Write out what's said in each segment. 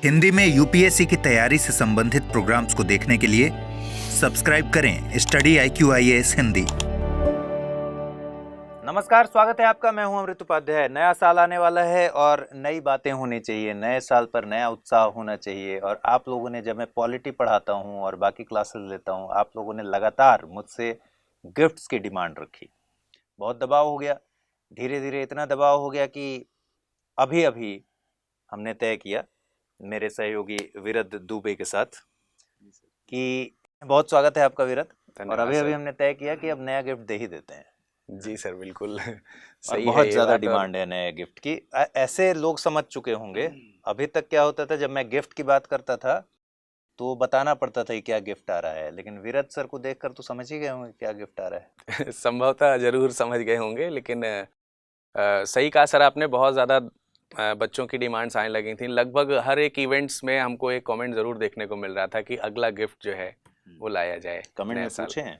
हिंदी में यूपीएससी की तैयारी से संबंधित प्रोग्राम्स को देखने के लिए सब्सक्राइब करें स्टडी IQIAS हिंदी। नमस्कार, स्वागत है आपका। मैं हूं अमृत उपाध्याय। नया साल आने वाला है और नई बातें होनी चाहिए। नए साल पर नया उत्साह होना चाहिए। और आप लोगों ने, जब मैं पॉलिटी पढ़ाता हूं और बाकी क्लासेस लेता हूं, आप लोगों ने लगातार मुझसे गिफ्ट्स की डिमांड रखी। बहुत दबाव हो गया, धीरे धीरे इतना दबाव हो गया कि अभी अभी हमने तय किया मेरे सहयोगी वीरद दुबे के साथ कि बहुत स्वागत है आपका वीरद। और अभी अभी हमने तय किया कि अब नया गिफ्ट दे ही देते हैं। जी सर, बिल्कुल और बहुत ज़्यादा डिमांड है नए गिफ्ट की। ऐसे लोग समझ चुके होंगे। अभी तक क्या होता था, जब मैं गिफ्ट की बात करता था तो बताना पड़ता था कि क्या गिफ्ट आ रहा है, लेकिन वीरद सर को देखकर तो समझ ही गए होंगे क्या गिफ्ट आ रहा है। संभवतः जरूर समझ गए होंगे, लेकिन सही कहा सर आपने। बहुत ज़्यादा बच्चों की डिमांड्स आने लगी थी। लगभग हर एक इवेंट्स में हमको एक कमेंट ज़रूर देखने को मिल रहा था कि अगला गिफ्ट जो है वो लाया जाए। कमेंट में पूछे हैं?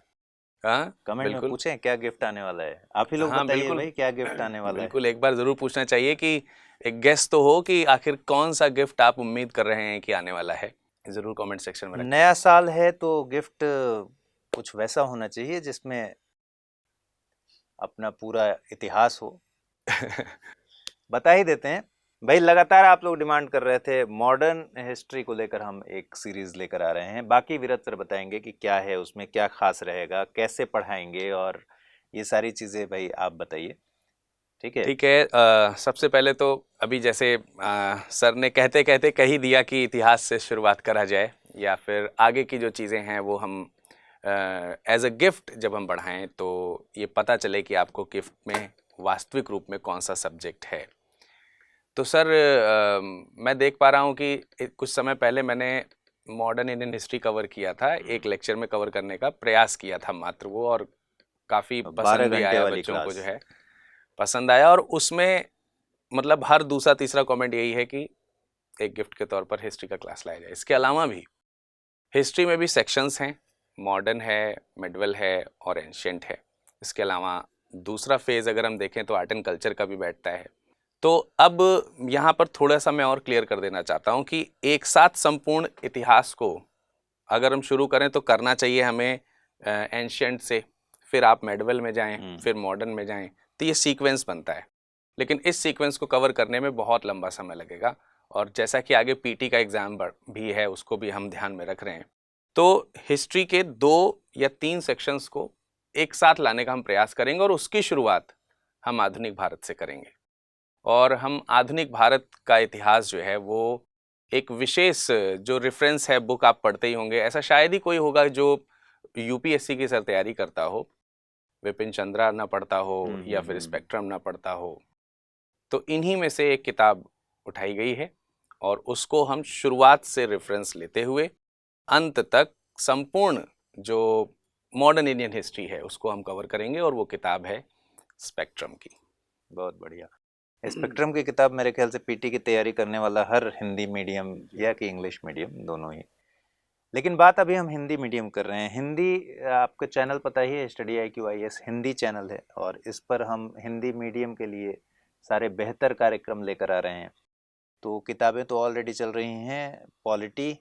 हाँ, कमेंट में पूछें क्या गिफ्ट आने वाला है। आप ही लोग बताइए भाई, क्या गिफ्ट आने वाला है। बिल्कुल, एक बार ज़रूर पूछना चाहिए कि एक गेस तो हो कि आखिर कौन सा गिफ्ट आप उम्मीद कर रहे हैं कि आने वाला है। ज़रूर कमेंट सेक्शन में रखें। नया साल है तो गिफ्ट कुछ वैसा होना चाहिए जिसमें अपना पूरा इतिहास हो। बता ही देते हैं भाई। लगातार आप लोग डिमांड कर रहे थे, मॉडर्न हिस्ट्री को लेकर हम एक सीरीज लेकर आ रहे हैं। बाकी वीरद सर बताएंगे कि क्या है उसमें, क्या खास रहेगा, कैसे पढ़ाएंगे, और ये सारी चीज़ें भाई आप बताइए। ठीक है? ठीक है। सबसे पहले तो अभी जैसे सर ने कहते कहते कह ही दिया कि इतिहास से शुरुआत करा जाए, या फिर आगे की जो चीज़ें हैं वो हम एज अ गिफ्ट जब हम पढ़ाएं तो ये पता चले कि आपको गिफ्ट में वास्तविक रूप में कौन सा सब्जेक्ट है। तो सर मैं देख पा रहा हूँ कि कुछ समय पहले मैंने मॉडर्न इंडियन हिस्ट्री कवर किया था। एक लेक्चर में कवर करने का प्रयास किया था मात्र वो, और काफ़ी पसंद भी आया, बच्चों को जो है पसंद आया। और उसमें मतलब हर दूसरा तीसरा कमेंट यही है कि एक गिफ्ट के तौर पर हिस्ट्री का क्लास लाया जाए। इसके अलावा भी हिस्ट्री में भी सेक्शंस हैं, मॉडर्न है, मिडवल है और एंशिएंट है। इसके अलावा दूसरा फेज़ अगर हम देखें तो आर्ट एंड कल्चर का भी बैठता है। तो अब यहाँ पर थोड़ा सा मैं और क्लियर कर देना चाहता हूँ कि एक साथ संपूर्ण इतिहास को अगर हम शुरू करें तो करना चाहिए हमें एंशिएंट से, फिर आप मिडवल में जाएं, फिर मॉडर्न में जाएं। तो ये सीक्वेंस बनता है, लेकिन इस सीक्वेंस को कवर करने में बहुत लंबा समय लगेगा। और जैसा कि आगे पीटी का एग्ज़ाम भी है, उसको भी हम ध्यान में रख रहे हैं, तो हिस्ट्री के 2 या 3 सेक्शंस को एक साथ लाने का हम प्रयास करेंगे और उसकी शुरुआत हम आधुनिक भारत से करेंगे। और हम आधुनिक भारत का इतिहास जो है वो एक विशेष जो रेफरेंस है, बुक आप पढ़ते ही होंगे। ऐसा शायद ही कोई होगा जो यूपीएससी की सर तैयारी करता हो, विपिन चंद्रा ना पढ़ता हो या फिर स्पेक्ट्रम ना पढ़ता हो। तो इन्हीं में से एक किताब उठाई गई है और उसको हम शुरुआत से रेफरेंस लेते हुए अंत तक संपूर्ण जो मॉडर्न इंडियन हिस्ट्री है उसको हम कवर करेंगे, और वो किताब है स्पेक्ट्रम की। बहुत बढ़िया। स्पेक्ट्रम की किताब मेरे ख्याल से पीटी की तैयारी करने वाला हर हिंदी मीडियम या कि इंग्लिश मीडियम, दोनों ही। लेकिन बात अभी हम हिंदी मीडियम कर रहे हैं। हिंदी, आपका चैनल पता ही है, स्टडी IQIAS हिंदी चैनल है, और इस पर हम हिंदी मीडियम के लिए सारे बेहतर कार्यक्रम लेकर आ रहे हैं। तो किताबें तो ऑलरेडी चल रही हैं। पॉलिटी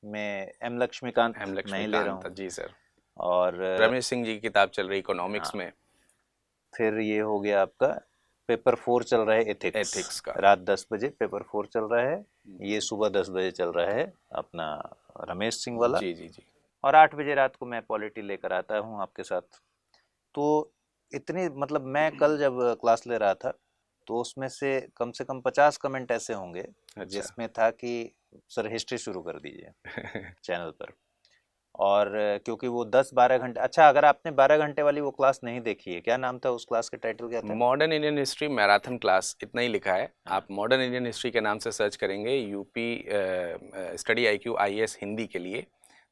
में एम लक्ष्मीकांत मैं ही ले रहा हूँ जी सर, और रमेश सिंह जी की किताब चल रही इकोनॉमिक्स में। फिर ये हो गया आपका पेपर 4 चल रहा है एथिक्स का। रात 10 बजे पेपर 4 चल रहा है। ये सुबह 10 बजे चल रहा है अपना रमेश सिंह वाला। जी जी जी। और 8 बजे रात को मैं पॉलिटी लेकर आता हूँ आपके साथ। तो इतनी, मतलब मैं कल जब क्लास ले रहा था तो उसमें से कम 50 कमेंट ऐसे होंगे जिसमें था कि सर हिस्ट्री शुरू कर दीजिए चैनल पर। और क्योंकि वो 10-12 घंटे, अच्छा अगर आपने 12 घंटे वाली वो क्लास नहीं देखी है, क्या नाम था उस क्लास का, टाइटल क्या था? Modern Indian history marathon class, इतना ही लिखा है। आप मॉडर्न इंडियन हिस्ट्री के नाम से सर्च करेंगे यूपी स्टडी IQIAS हिंदी के लिए,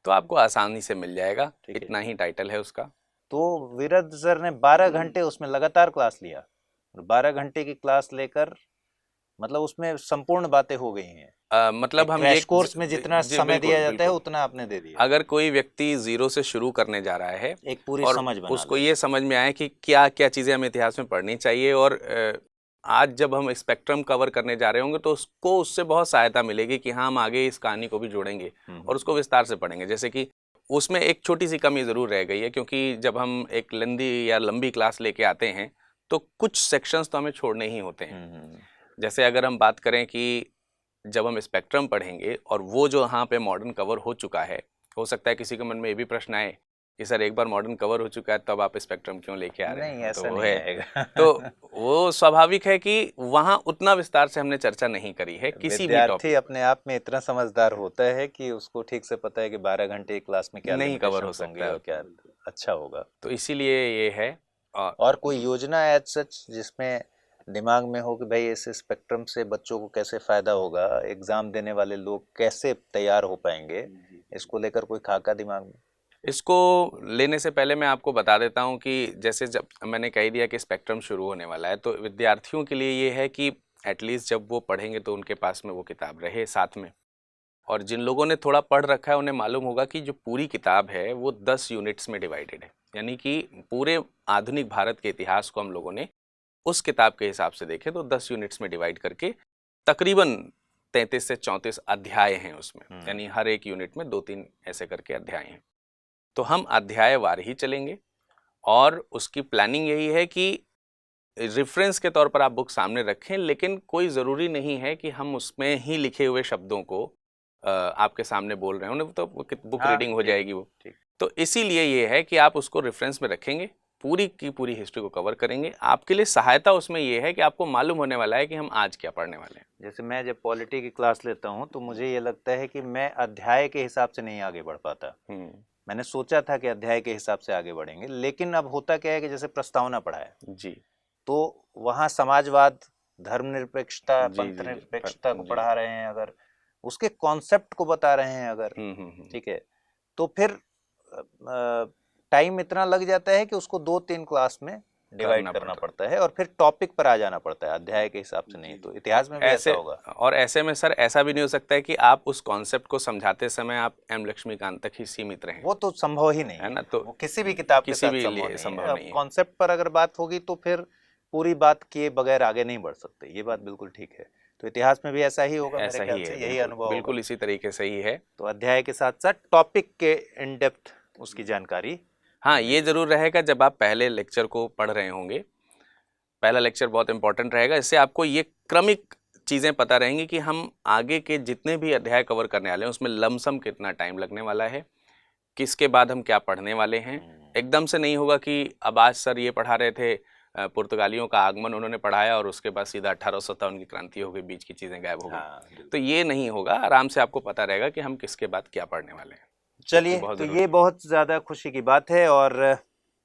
तो आपको आसानी से मिल जाएगा। इतना ही टाइटल है उसका। तो वीरद सर ने 12 घंटे उसमें लगातार क्लास लिया, और 12 घंटे की क्लास लेकर मतलब उसमें संपूर्ण बातें हो गई हैं। मतलब हम क्रैश कोर्स में जितना समय दिया जाता है उतना आपने दे दिया। अगर कोई व्यक्ति 0 से शुरू करने जा रहा है, एक पूरी और समझ बना उसको ये समझ में आए कि क्या क्या चीज़ें हमें इतिहास में पढ़नी चाहिए, और आज जब हम स्पेक्ट्रम कवर करने जा रहे होंगे तो उसको उससे बहुत सहायता मिलेगी कि हाँ हम आगे इस कहानी को भी जोड़ेंगे और उसको विस्तार से पढ़ेंगे। जैसे कि उसमें एक छोटी सी कमी ज़रूर रह गई है, क्योंकि जब हम एक लेंदी या लंबी क्लास लेके आते हैं तो कुछ सेक्शंस तो हमें छोड़ने ही होते हैं। जैसे अगर हम बात करें कि जब हम स्पेक्ट्रम पढ़ेंगे और वो जो यहाँ पे मॉडर्न कवर हो चुका है, हो सकता है किसी के मन में ये भी प्रश्न आए कि सर एक बार मॉडर्न कवर हो चुका है तब आप स्पेक्ट्रम क्यों लेके आ रहे हैं? नहीं, ऐसा तो वो नहीं है आएगा। तो वो स्वाभाविक है कि वहाँ उतना विस्तार से हमने चर्चा नहीं करी है किसी भी विद्यार्थी टॉपिक। अपने आप में इतना समझदार होता है कि उसको ठीक से पता है कि 12 घंटे एक क्लास में क्या नहीं कवर हो limitations होंगी सकता है और क्या अच्छा होगा। तो इसीलिए ये है। और कोई योजना एज सच जिसमें दिमाग में हो कि भाई इस स्पेक्ट्रम से बच्चों को कैसे फायदा होगा, एग्जाम देने वाले लोग कैसे तैयार हो पाएंगे, इसको लेकर कोई खाका दिमाग में? इसको लेने से पहले मैं आपको बता देता हूँ कि जैसे जब मैंने कह दिया कि स्पेक्ट्रम शुरू होने वाला है, तो विद्यार्थियों के लिए ये है कि एटलीस्ट जब वो पढ़ेंगे तो उनके पास में वो किताब रहे साथ में। और जिन लोगों ने थोड़ा पढ़ रखा है उन्हें मालूम होगा कि जो पूरी किताब है वो 10 यूनिट्स में डिवाइडेड है, यानी कि पूरे आधुनिक भारत के इतिहास को हम लोगों ने उस किताब के हिसाब से देखें तो 10 यूनिट्स में डिवाइड करके तकरीबन 33 से 34 अध्याय हैं उसमें, यानी हर एक यूनिट में 2-3 ऐसे करके अध्याय हैं। तो हम अध्यायवार ही चलेंगे और उसकी प्लानिंग यही है कि रेफरेंस के तौर पर आप बुक सामने रखें, लेकिन कोई ज़रूरी नहीं है कि हम उसमें ही लिखे हुए शब्दों को आपके सामने बोल रहे हो, तो बुक रीडिंग हो जाएगी वो। तो इसीलिए ये है कि आप उसको रेफरेंस में रखेंगे, पूरी की पूरी हिस्ट्री को कवर करेंगे। आपके लिए सहायता उसमें ये है कि आपको मालूम होने वाला है कि हम आज क्या पढ़ने वाले हैं। जैसे मैं जब पॉलिटी की क्लास लेता हूँ तो मुझे ये लगता है कि मैं अध्याय के हिसाब से नहीं आगे बढ़ पाता। मैंने सोचा था कि अध्याय के हिसाब से आगे बढ़ेंगे, लेकिन अब होता क्या है कि जैसे प्रस्तावना पढ़ा है जी, तो वहाँ समाजवाद, धर्मनिरपेक्षता, जी, जी, पंथनिरपेक्षता को जी। पढ़ा रहे हैं, अगर उसके कॉन्सेप्ट को बता रहे हैं अगर, ठीक है, तो फिर टाइम इतना लग जाता है कि उसको 2-3 क्लास में डिवाइड करना पड़ता है और फिर टॉपिक पर आ जाना पड़ता है, अध्याय के हिसाब से नहीं। तो इतिहास में भी ऐसा होगा। और ऐसे में सर ऐसा भी नहीं हो सकता है कि आप उस कॉन्सेप्ट को समझाते समय आप एम लक्ष्मीकांत तक ही सीमित रहें, वो तो संभव ही नहीं है ना। तो वो किसी भी किताब के किसी साथ भी संभव लिए नहीं संभव है। नहीं है। कॉन्सेप्ट पर अगर बात होगी तो फिर पूरी बात किए बगैर आगे नहीं बढ़ सकते, ये बात बिल्कुल ठीक है। तो इतिहास में भी ऐसा ही होगा, ऐसा मेरे ही ख्याल है, से यही अनुभव बिल्कुल होगा। इसी तरीके से ही है। तो अध्याय के साथ साथ टॉपिक के इन डेप्थ उसकी जानकारी। हाँ, ये जरूर रहेगा जब आप पहले लेक्चर को पढ़ रहे होंगे, पहला लेक्चर बहुत इंपॉर्टेंट रहेगा। इससे आपको ये क्रमिक चीज़ें पता रहेंगी कि हम आगे के जितने भी अध्याय कवर करने वाले हैं उसमें लमसम कितना टाइम लगने वाला है, किसके बाद हम क्या पढ़ने वाले हैं। एकदम से नहीं होगा कि अब आज सर ये पढ़ा रहे थे पुर्तगालियों का आगमन उन्होंने पढ़ाया और उसके बाद सीधा 1857 की क्रांति हो गई, बीच की चीज़ें गायब हो गई। तो ये नहीं होगा, आराम से आपको पता रहेगा कि हम किसके बाद क्या पढ़ने वाले हैं। चलिए, तो ये बहुत ज़्यादा खुशी की बात है और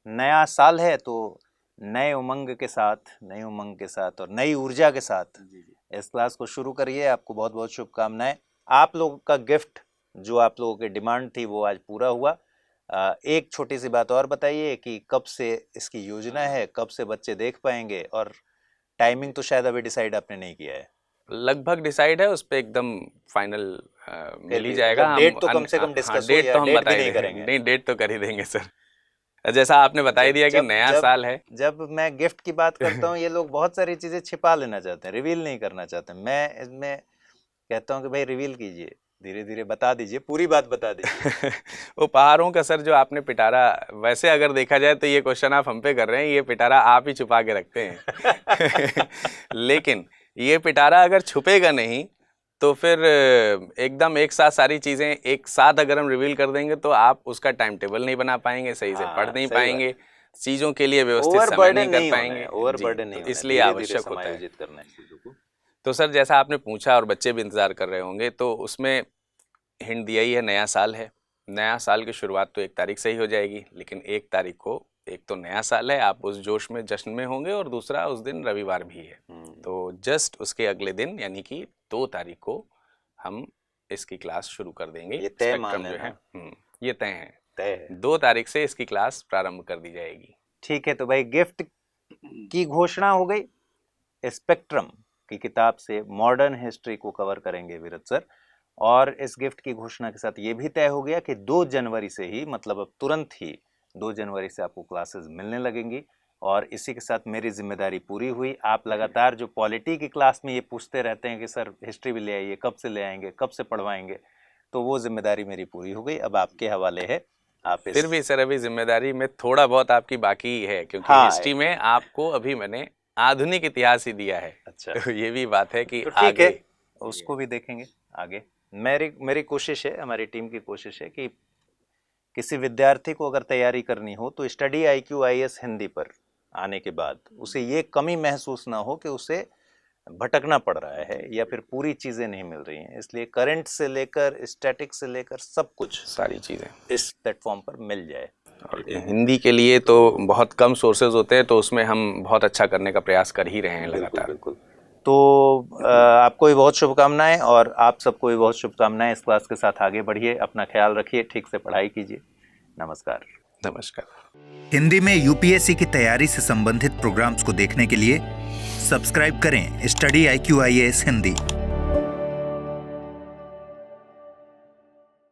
नया साल है तो नए उमंग के साथ और नई ऊर्जा के साथ इस क्लास को शुरू करिए। आपको बहुत बहुत शुभकामनाएं। आप लोगों का गिफ्ट जो आप लोगों की डिमांड थी वो आज पूरा हुआ। एक छोटी सी बात और बताइए कि कब से इसकी योजना है, कब से बच्चे देख पाएंगे, और टाइमिंग तो शायद अभी डिसाइड आपने नहीं किया है। लगभग डिसाइड है, उस पर एकदम फाइनल मिल ही जाएगा। डेट तो कम से कम डिस्कस हो, डेट तो हम डेट बता भी ही नहीं करेंगे। नहीं, डेट तो कर ही देंगे सर। जैसा आपने बता ही दिया कि नया साल है। जब मैं गिफ्ट की बात करता हूँ ये लोग बहुत सारी चीजें छिपा लेना चाहते हैं, रिवील नहीं करना चाहते। मैं इसमें कहता हूँ कि भाई रिवील कीजिए, धीरे धीरे बता दीजिए, पूरी बात बता दीजिए। उपहारों का सर जो आपने पिटारा, वैसे अगर देखा जाए तो ये क्वेश्चन आप हम पे कर रहे हैं, ये पिटारा आप ही छुपा के रखते हैं। लेकिन ये पिटारा अगर छुपेगा नहीं तो फिर एकदम एक साथ सारी चीज़ें एक साथ अगर हम रिवील कर देंगे तो आप उसका टाइम टेबल नहीं बना पाएंगे, सही से पढ़ नहीं पाएंगे, चीज़ों के लिए व्यवस्थित समय नहीं कर पाएंगे। ओवरबर्डन नहीं, इसलिए आवश्यक होता है करना है चीज़ों को। तो सर जैसा आपने पूछा और बच्चे भी इंतज़ार कर रहे होंगे, तो उसमें हिंट दिया ही है, नया साल है। नया साल की शुरुआत तो 1 तारीख से ही हो जाएगी, लेकिन 1 तारीख को एक तो नया साल है, आप उस जोश में जश्न में होंगे, और दूसरा उस दिन रविवार भी है। तो जस्ट उसके अगले दिन यानी कि 2 तारीख को हम इसकी क्लास शुरू कर देंगे। ये तय मान है ना? ये तय है, 2 तारीख से इसकी क्लास प्रारंभ कर दी जाएगी। ठीक है, तो भाई गिफ्ट की घोषणा हो गई। स्पेक्ट्रम की किताब से मॉडर्न हिस्ट्री को कवर करेंगे विरत सर, और इस गिफ्ट की घोषणा के साथ ये भी तय हो गया कि 2 जनवरी से ही, मतलब अब तुरंत ही 2 जनवरी से आपको क्लासेस मिलने लगेंगी और इसी के साथ मेरी जिम्मेदारी पूरी हुई। आप लगातार जो पॉलिटी की क्लास में ये पूछते रहते हैं कि सर हिस्ट्री भी ले आइए, कब से ले आएंगे, कब से पढ़वाएंगे, तो वो जिम्मेदारी मेरी पूरी हो गई। अब आपके हवाले है। आप फिर भी सर अभी जिम्मेदारी में थोड़ा बहुत आपकी बाकी है, क्योंकि हाँ, हिस्ट्री में आपको अभी मैंने आधुनिक इतिहास ही दिया है। अच्छा, तो ये भी बात है कि तो ठीक आगे है, उसको भी देखेंगे आगे। मेरी कोशिश है, हमारी टीम की कोशिश है कि किसी विद्यार्थी को अगर तैयारी करनी हो तो स्टडी IQ IAS हिंदी पर आने के बाद उसे ये कमी महसूस ना हो कि उसे भटकना पड़ रहा है या फिर पूरी चीज़ें नहीं मिल रही हैं। इसलिए करंट से लेकर स्टैटिक से लेकर सब कुछ सारी चीज़ें इस प्लेटफॉर्म पर मिल जाए। और हिंदी के लिए तो बहुत कम सोर्सेज होते हैं, तो उसमें हम बहुत अच्छा करने का प्रयास कर ही रहे हैं लगातार। बिल्कुल। तो आपको भी बहुत शुभकामनाएं और आप सबको भी बहुत शुभकामनाएं। इस क्लास के साथ आगे बढ़िए, अपना ख्याल रखिए, ठीक से पढ़ाई कीजिए। नमस्कार। नमस्कार। हिंदी में यूपीएससी की तैयारी से संबंधित प्रोग्राम्स को देखने के लिए सब्सक्राइब करें स्टडी IQ IAS हिंदी।